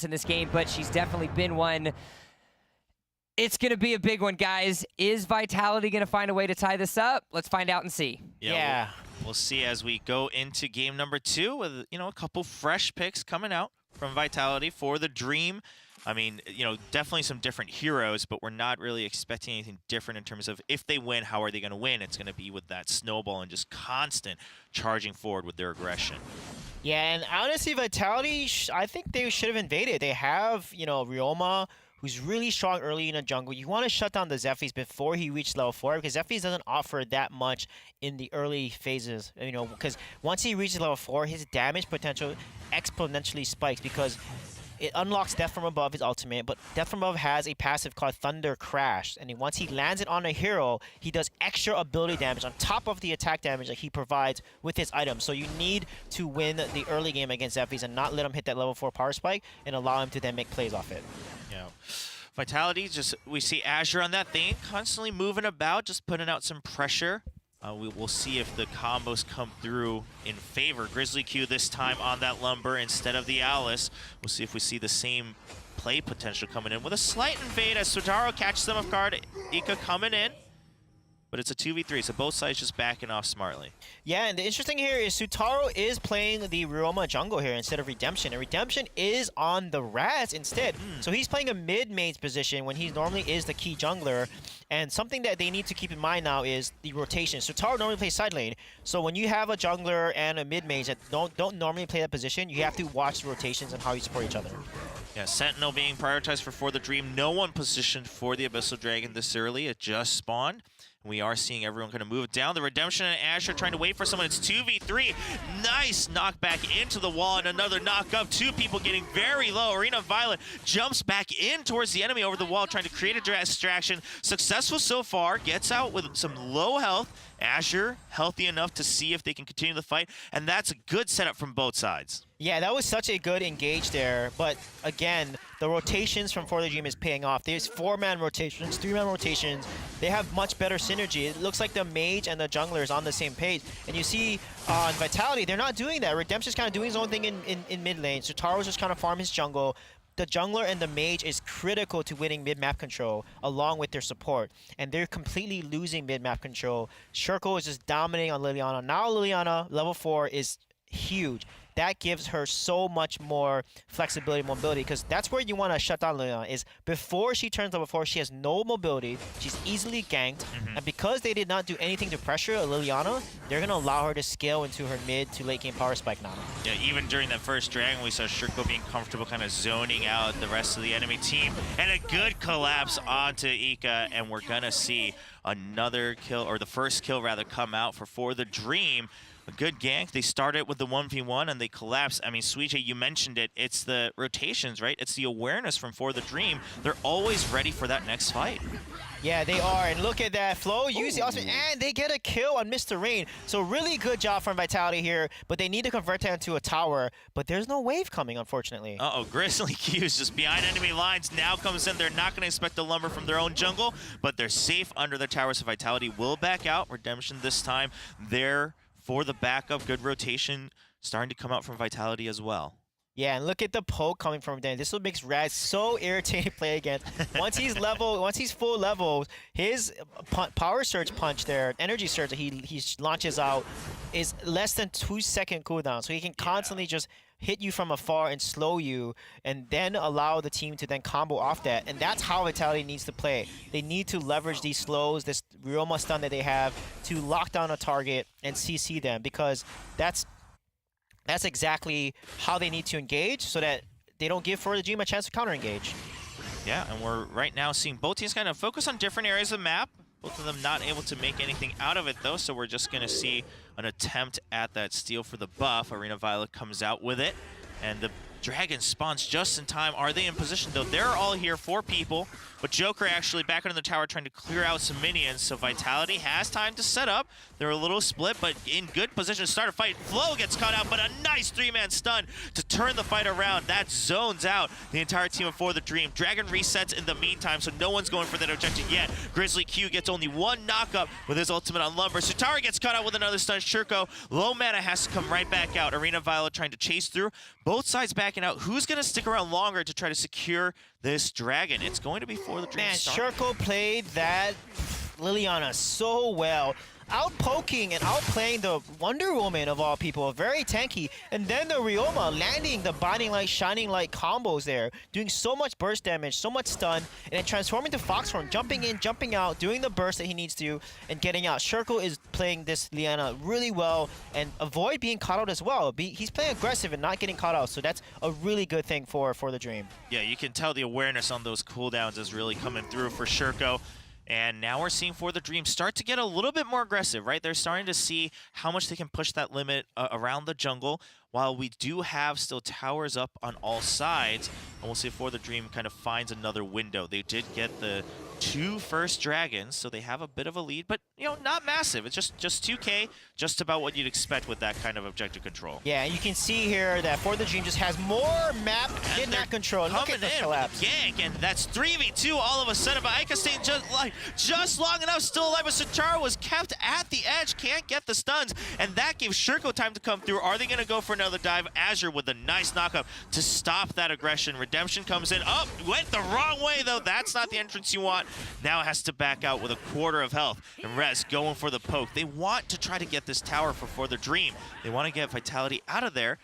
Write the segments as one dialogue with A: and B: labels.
A: in this game, but she's definitely been one. It's going to be a big one, guys. Is Vitality going to find a way to tie this up? Let's find out and see.
B: Yeah. We'll see as we go into game number 2 with, a couple fresh picks coming out from Vitality for the Dream. I mean, definitely some different heroes, but we're not really expecting anything different in terms of if they win, how are they going to win? It's going to be with that snowball and just constant charging forward with their aggression.
C: Yeah, and honestly, Vitality, I think they should have invaded. They have, Ryoma, who's really strong early in the jungle. You want to shut down the Zephyrs before he reaches level 4, because Zephyrs doesn't offer that much in the early phases, because once he reaches level 4, his damage potential exponentially spikes, because it unlocks Death from Above, his ultimate, but Death from Above has a passive called Thunder Crash, and once he lands it on a hero, he does extra ability damage on top of the attack damage that he provides with his item. So you need to win the early game against Zephyrs and not let him hit that level 4 power spike and allow him to then make plays off it.
B: Yeah. Vitality, we see Azure on that thing, constantly moving about, just putting out some pressure. We'll see if the combos come through in favor. Grizzly Q this time on that Lumber instead of the Alice. We'll see if we see the same play potential coming in with a slight invade as Sotaro catches them off guard. Ika coming in. But it's a 2v3, so both sides just backing off smartly.
C: Yeah, and the interesting here is Sutaro is playing the Ryoma jungle here instead of Redemption. And Redemption is on the Raz instead. So he's playing a mid-main position when he normally is the key jungler. And something that they need to keep in mind now is the rotation. Sutaro normally plays side lane. So when you have a jungler and a mid-mage that don't normally play that position, you have to watch the rotations and how you support each other.
B: Yeah, Sentinel being prioritized for the Dream. No one positioned for the Abyssal Dragon this early. It just spawned. We are seeing everyone kind of move down. The Redemption and Azure trying to wait for someone. It's 2v3. Nice knockback into the wall and another knock up. 2 people getting very low. Arena Violet jumps back in towards the enemy over the wall, trying to create a distraction. Successful so far. Gets out with some low health. Azure healthy enough to see if they can continue the fight. And that's a good setup from both sides.
C: Yeah, that was such a good engage there. But again, the rotations from FortheDream is paying off. There's 4-man rotations, 3-man rotations. They have much better synergy. It looks like the mage and the jungler is on the same page. And you see on Vitality, they're not doing that. Redemption's kind of doing his own thing in mid lane. Sutaro's just kind of farm his jungle. The jungler and the mage is critical to winning mid-map control along with their support. And they're completely losing mid-map control. Shurko is just dominating on Liliana. Now Liliana, level 4, is huge. That gives her so much more flexibility and mobility, because that's where you want to shut down Liliana, is before she turns level 4, she has no mobility, she's easily ganked, and because they did not do anything to pressure Liliana, they're going to allow her to scale into her mid to late game power spike now.
B: Yeah, even during that first Dragon, we saw Shurko being comfortable kind of zoning out the rest of the enemy team, and a good collapse onto Ika, and we're going to see another kill, or the first kill rather, come out for the Dream. A good gank. They started with the 1v1 and they collapsed. I mean, Suije, you mentioned it. It's the rotations, right? It's the awareness from FortheDream. They're always ready for that next fight.
C: Yeah, they are. And look at that. Flow use the ultimate, and they get a kill on Mr. Rain. So really good job from Vitality here, but they need to convert that into a tower. But there's no wave coming, unfortunately.
B: Uh-oh, Grizzly Q is just behind enemy lines. Now comes in. They're not going to expect the Lumber from their own jungle, but they're safe under the tower, so Vitality will back out. Redemption this time. They're for the backup. Good rotation starting to come out from Vitality as well.
C: Yeah, and look at the poke coming from Dan. This will make Raz so irritating to play against. Once he's full level, his power surge punch there, energy surge that he launches out, is less than 2-second cooldown. So he can constantly just hit you from afar and slow you, and then allow the team to then combo off that. And that's how Vitality needs to play. They need to leverage these slows, this Ryoma stun that they have, to lock down a target and CC them, because that's exactly how they need to engage, so that they don't give FortheDream a chance to counter-engage.
B: Yeah, and we're right now seeing both teams kind of focus on different areas of the map. Both of them not able to make anything out of it, though, so we're just going to see an attempt at that steal for the buff. Arena Violet comes out with it, and the Dragon spawns just in time. Are they in position, though? They're all here, 4 people, but Joker actually back under the tower trying to clear out some minions, so Vitality has time to set up. They're a little split, but in good position to start a fight. Flow gets caught out, but a nice 3-man stun to turn the fight around. That zones out the entire team of FortheDream. Dragon resets in the meantime, so no one's going for that objective yet. Grizzly Q gets only 1 knockup with his ultimate on Lumber. Sutaro gets caught out with another stun. Shurko, low mana, has to come right back out. Arena Violet trying to chase through. Both sides back backing out. Who's going to stick around longer to try to secure this dragon? It's going to be FortheDream.
C: Man, Sherko played that Liliana so well. Outpoking and outplaying the Wonder Woman of all people, very tanky. And then the Ryoma landing the Binding Light, Shining Light combos there, doing so much burst damage, so much stun, and then transforming to Fox form, jumping in, jumping out, doing the burst that he needs to, and getting out. Sherko is playing this Liliana really well and avoid being caught out as well. He's playing aggressive and not getting caught out, so that's a really good thing for the Dream.
B: Yeah, you can tell the awareness on those cooldowns is really coming through for Sherko. And now we're seeing FortheDream start to get a little bit more aggressive, right? They're starting to see how much they can push that limit around the jungle, while we do have still towers up on all sides. And we'll see if FortheDream kind of finds another window. They did get the 2 first dragons, so they have a bit of a lead, but, you know, not massive. It's just 2K, just about what you'd expect with that kind of objective control.
C: Yeah, and you can see here that FortheDream just has more map map control. Look at the collapse.
B: Gank, and that's 3v2 all of a sudden, but Ica staying just long enough, still alive, but Sitara was kept at the edge, can't get the stuns, and that gave Sherko time to come through. Are they going to go for another dive? Azure with a nice knockup to stop that aggression. Redemption comes in. Oh, went the wrong way, though. That's not the entrance you want. Now has to back out with a quarter of health. And Rez going for the poke. They want to try to get this tower for FortheDream. They want to get Vitality out of there.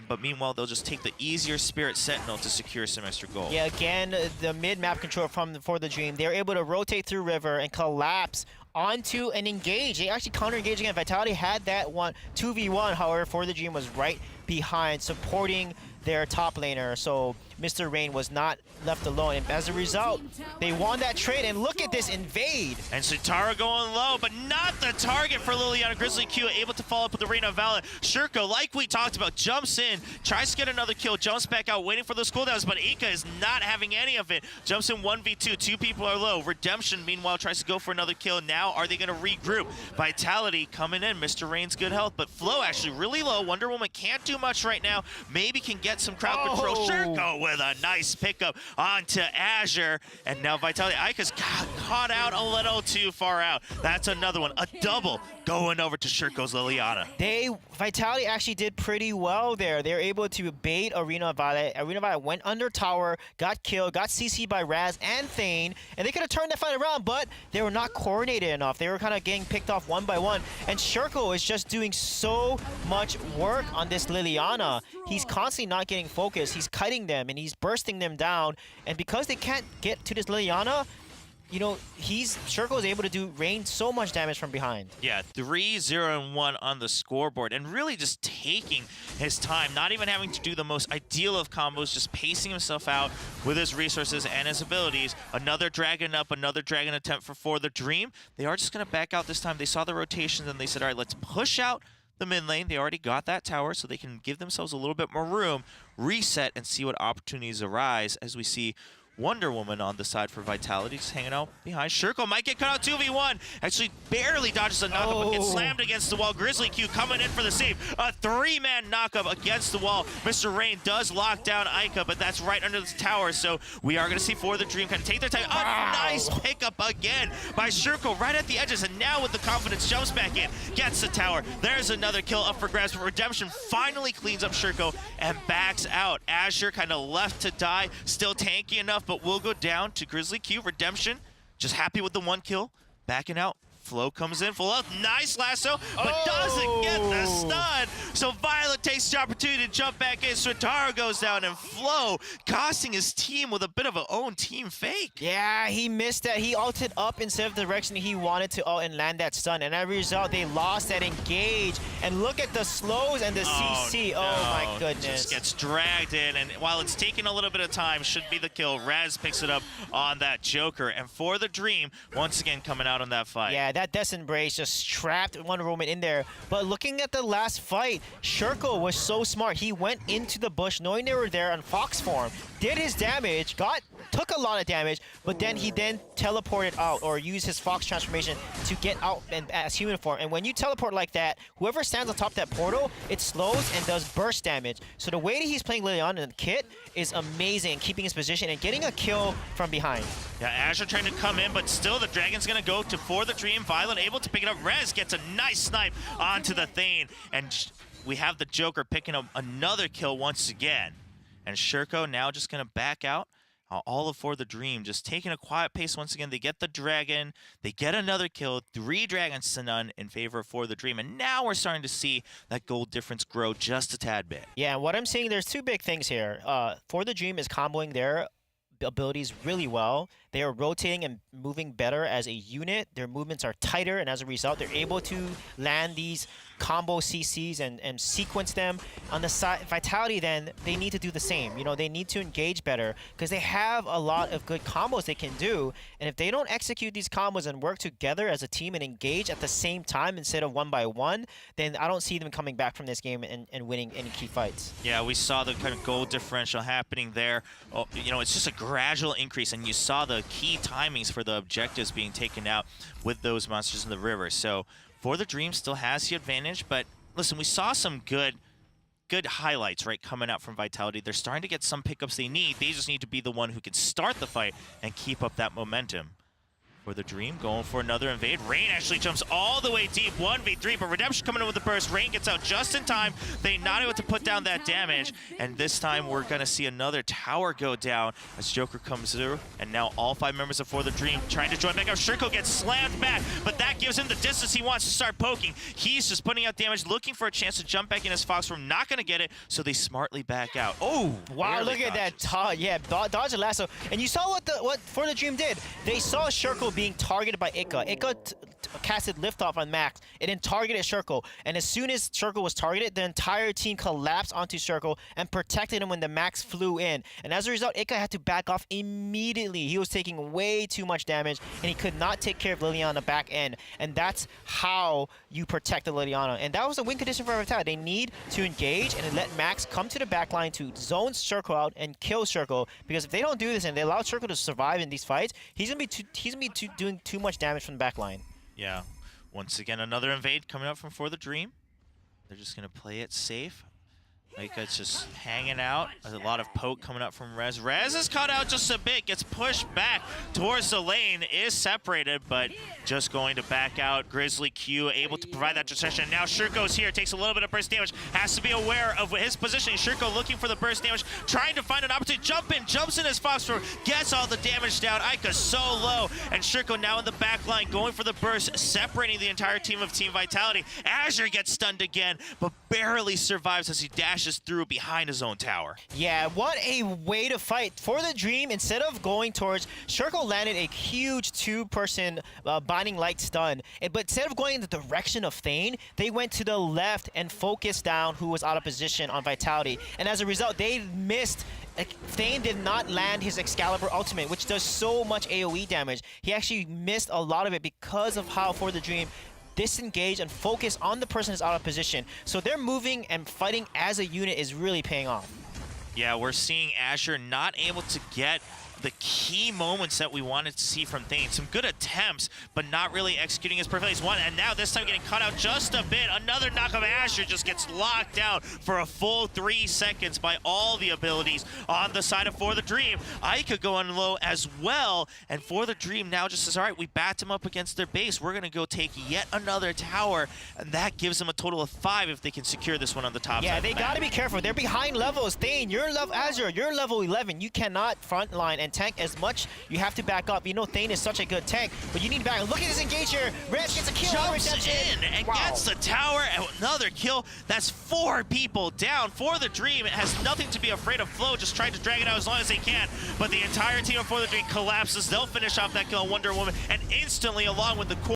B: But meanwhile, they'll just take the easier Spirit Sentinel to secure some extra gold.
C: Yeah, again, the mid-map control from FortheDream. They're able to rotate through River and collapse onto an engage. They actually counter-engage again. Vitality had that 2v1. However, FortheDream was right behind, supporting their top laner. So Mr. Rain was not left alone. And as a result, they won that trade. And look at this invade.
B: And Sitara going low, but not the target for Liliana. Grizzly Q able to follow up with the Arena of Valor. Sherko, like we talked about, jumps in, tries to get another kill, jumps back out, waiting for those cooldowns, but Ica is not having any of it. Jumps in 1v2, 2 people are low. Redemption, meanwhile, tries to go for another kill. Now, are they going to regroup? Vitality coming in. Mr. Rain's good health, but Flow actually really low. Wonder Woman can't do much right now. Maybe can get some crowd control. Sherko with a nice pickup onto Azure, and now Vitality. Ica's caught out a little too far out. That's another one. A double going over to Sherko's Liliana.
C: Vitality actually did pretty well there. They were able to bait Arena of Violet. Arena of Violet went under tower, got killed, got CC'd by Raz and Thane, and they could have turned that fight around, but they were not coordinated enough. They were kind of getting picked off one by one, and Sherko is just doing so much work on this Liliana. He's constantly not getting focused. He's cutting them, and he's bursting them down, and because they can't get to this Liliana, you know, Sherko is able to rain so much damage from behind.
B: Yeah, 3-0-1 on the scoreboard, and really just taking his time, not even having to do the most ideal of combos, just pacing himself out with his resources and his abilities. Another dragon up, another dragon attempt for FortheDream. They are just going to back out this time. They saw the rotations, and they said, all right, let's push out the mid lane. They already got that tower, so they can give themselves a little bit more room, reset, and see what opportunities arise as we see Wonder Woman on the side for Vitality, just hanging out behind. Sherko might get cut out 2v1. Actually barely dodges a knockup, but gets slammed against the wall. Grizzly Q coming in for the save. A 3-man knockup against the wall. Mr. Rain does lock down Ica, but that's right under the tower, so we are going to see FortheDream kind of take their time. A nice pickup again by Sherko right at the edges, and now with the confidence, jumps back in, gets the tower. There's another kill up for grabs, but Redemption finally cleans up Sherko and backs out. Azure kind of left to die, still tanky enough, but will go down to Grizzly Q. Redemption just happy with the 1 kill, backing out. Flow comes in full health, nice lasso, but doesn't get the stun. So Violet takes the opportunity to jump back in. Sitara goes down, and Flow costing his team with a bit of an own team fake.
C: Yeah, he missed that. He ulted up instead of the direction he wanted to ult and land that stun. And as a result, they lost that engage. And look at the slows and the CC.
B: No.
C: Oh my goodness.
B: Just gets dragged in, and while it's taking a little bit of time, should be the kill. Raz picks it up on that Joker, and FortheDream once again coming out on that fight.
C: Yeah, that Death Embrace just trapped Wonder Woman in there. But looking at the last fight, Sherko was so smart. He went into the bush knowing they were there on Fox form, did his damage, took a lot of damage, but then he teleported out or used his Fox transformation to get out as human form. And when you teleport like that, whoever stands on top of that portal, it slows and does burst damage. So the way that he's playing Liliana and Kit is amazing, keeping his position and getting a kill from behind.
B: Yeah, Azure trying to come in, but still the Dragon's going to go to FortheDream. Violet able to pick it up. Rez gets a nice snipe onto the Thane, and we have the Joker picking up another kill once again. And Shurko now just going to back out. All of FortheDream just taking a quiet pace once again. They get the dragon. They get another kill. 3 dragons to none in favor of FortheDream. And now we're starting to see that gold difference grow just a tad bit.
C: Yeah, what I'm seeing, there's 2 big things here. FortheDream is comboing their abilities really well. They are rotating and moving better as a unit. Their movements are tighter, and as a result, they're able to land these combo CCs and sequence them. On the side, Vitality, then, they need to do the same. You know, they need to engage better because they have a lot of good combos they can do, and if they don't execute these combos and work together as a team and engage at the same time instead of 1 by 1, then I don't see them coming back from this game and winning any key fights.
B: Yeah, we saw the kind of gold differential happening there. Oh, you know, it's just a gradual increase, and you saw the key timings for the objectives being taken out with those monsters in the river. So FortheDream still has the advantage, but listen, we saw some good highlights, right, coming out from Vitality. They're starting to get some pickups they need. They just need to be the one who can start the fight and keep up that momentum. FortheDream going for another invade. Rain actually jumps all the way deep, 1v3, but Redemption coming in with the burst. Rain gets out just in time. They not able to put down that damage, and this time we're going to see another tower go down as Joker comes through, and now all 5 members of FortheDream trying to join back up. Shurko gets slammed back, but that gives him the distance he wants to start poking. He's just putting out damage, looking for a chance to jump back in his Fox Form. Not going to get it, so they smartly back out. Oh,
C: wow, look at that dodge and lasso. And you saw what FortheDream did. They saw Shurko being targeted by Ika. Ika casted liftoff on Max. It then targeted Shurko. And as soon as Shurko was targeted, the entire team collapsed onto Shurko and protected him when the Max flew in. And as a result, Ika had to back off immediately. He was taking way too much damage, and he could not take care of Liliana back end. And that's how you protect the Liliana. And that was a win condition for Vitality. They need to engage and let Max come to the backline to zone Shurko out and kill Shurko. Because if they don't do this and they allow Shurko to survive in these fights, he's gonna be doing too much damage from the backline.
B: Yeah. Once again, another invade coming up from FortheDream. They're just going to play it safe. It's just hanging out. There's a lot of poke coming up from Rez. Rez is caught out just a bit, gets pushed back towards the lane, is separated, but just going to back out. Grizzly Q able to provide that distraction. Now Shurko's here, takes a little bit of burst damage, has to be aware of his positioning. Shurko looking for the burst damage, trying to find an opportunity, jumps in his Phosphor, gets all the damage down. Ika's so low, and Shurko now in the back line, going for the burst, separating the entire team of Team Vitality. Azure gets stunned again, but barely survives as he dashes through behind his own tower.
C: Yeah, what a way to fight. FortheDream, instead of going towards, Shurko landed a huge 2-person Binding Light stun. But instead of going in the direction of Thane, they went to the left and focused down who was out of position on Vitality. And as a result, they missed. Thane did not land his Excalibur ultimate, which does so much AoE damage. He actually missed a lot of it because of how FortheDream disengage and focus on the person who's out of position. So they're moving and fighting as a unit is really paying off.
B: Yeah, we're seeing Azure not able to get the key moments that we wanted to see from Thane. Some good attempts, but not really executing as perfectly as one. And now this time getting caught out just a bit. Another knock of Azure just gets locked down for a full 3 seconds by all the abilities on the side of FortheDream. Ika going low as well. And FortheDream now just says, all right, we backed him up against their base. We're going to go take yet another tower. And that gives them a total of 5 if they can secure this one on the top side.
C: Yeah, they got to be careful. They're behind levels. Thane, you're level Azure, you're level 11. You cannot frontline and tank as much. You have to back up. You know Thane is such a good tank, but you need to back up. Look at this engage here. Rez gets a kill.
B: Jumps in and gets the tower. And another kill. That's 4 people down. FortheDream has nothing to be afraid of. Flow just trying to drag it out as long as they can, but the entire team of FortheDream collapses. They'll finish off that kill on Wonder Woman, and instantly, along with the core